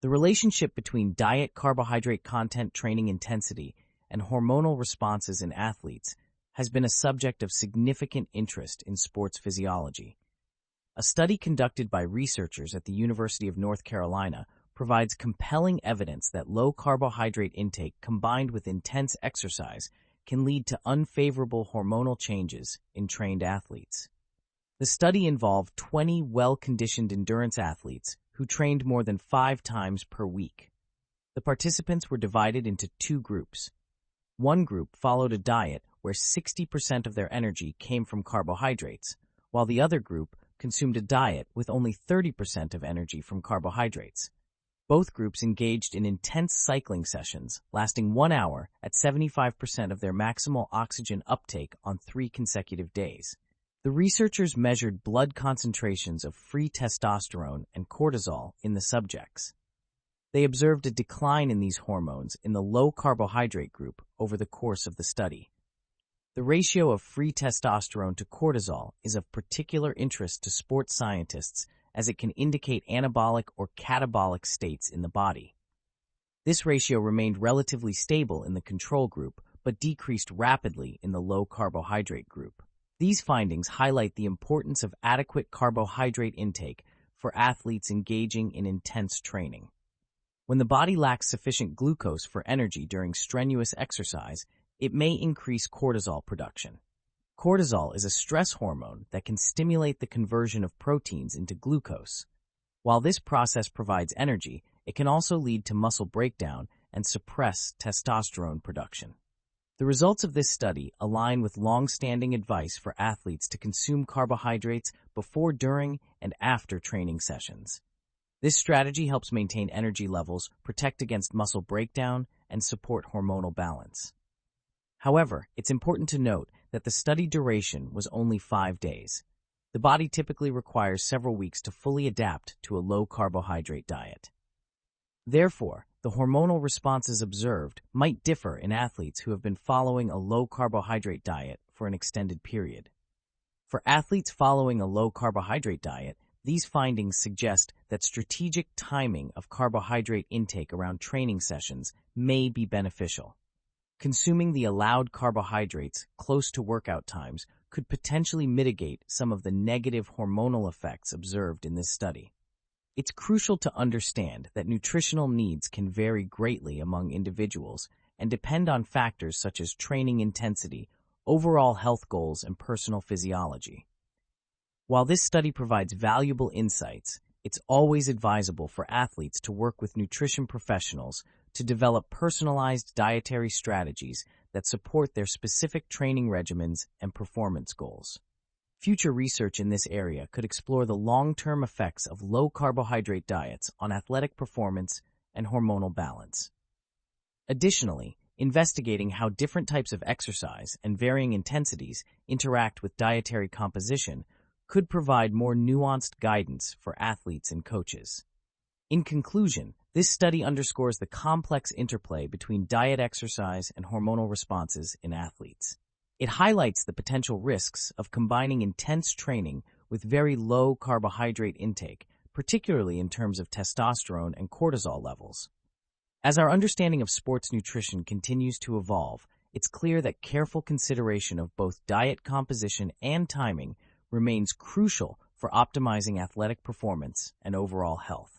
The relationship between diet, carbohydrate content, training intensity, and hormonal responses in athletes has been a subject of significant interest in sports physiology. A study conducted by researchers at the University of North Carolina provides compelling evidence that low carbohydrate intake combined with intense exercise can lead to unfavorable hormonal changes in trained athletes. The study involved 20 well-conditioned endurance athletes who trained more than 5 times per week. The participants were divided into 2 groups. One group followed a diet where 60% of their energy came from carbohydrates, while the other group consumed a diet with only 30% of energy from carbohydrates. Both groups engaged in intense cycling sessions lasting 1 hour at 75% of their maximal oxygen uptake on 3 consecutive days. The researchers measured blood concentrations of free testosterone and cortisol in the subjects. They observed a decline in these hormones in the low-carbohydrate group over the course of the study. The ratio of free testosterone to cortisol is of particular interest to sports scientists as it can indicate anabolic or catabolic states in the body. This ratio remained relatively stable in the control group, but decreased rapidly in the low-carbohydrate group. These findings highlight the importance of adequate carbohydrate intake for athletes engaging in intense training. When the body lacks sufficient glucose for energy during strenuous exercise, it may increase cortisol production. Cortisol is a stress hormone that can stimulate the conversion of proteins into glucose. While this process provides energy, it can also lead to muscle breakdown and suppress testosterone production. The results of this study align with long-standing advice for athletes to consume carbohydrates before, during, and after training sessions. This strategy helps maintain energy levels, protect against muscle breakdown, and support hormonal balance. However, it's important to note that the study duration was only 5 days. The body typically requires several weeks to fully adapt to a low-carbohydrate diet. Therefore, the hormonal responses observed might differ in athletes who have been following a low-carbohydrate diet for an extended period. For athletes following a low-carbohydrate diet, these findings suggest that strategic timing of carbohydrate intake around training sessions may be beneficial. Consuming the allowed carbohydrates close to workout times could potentially mitigate some of the negative hormonal effects observed in this study. It's crucial to understand that nutritional needs can vary greatly among individuals and depend on factors such as training intensity, overall health goals, and personal physiology. While this study provides valuable insights, it's always advisable for athletes to work with nutrition professionals to develop personalized dietary strategies that support their specific training regimens and performance goals. Future research in this area could explore the long-term effects of low-carbohydrate diets on athletic performance and hormonal balance. Additionally, investigating how different types of exercise and varying intensities interact with dietary composition could provide more nuanced guidance for athletes and coaches. In conclusion, this study underscores the complex interplay between diet, exercise, and hormonal responses in athletes. It highlights the potential risks of combining intense training with very low carbohydrate intake, particularly in terms of testosterone and cortisol levels. As our understanding of sports nutrition continues to evolve, it's clear that careful consideration of both diet composition and timing remains crucial for optimizing athletic performance and overall health.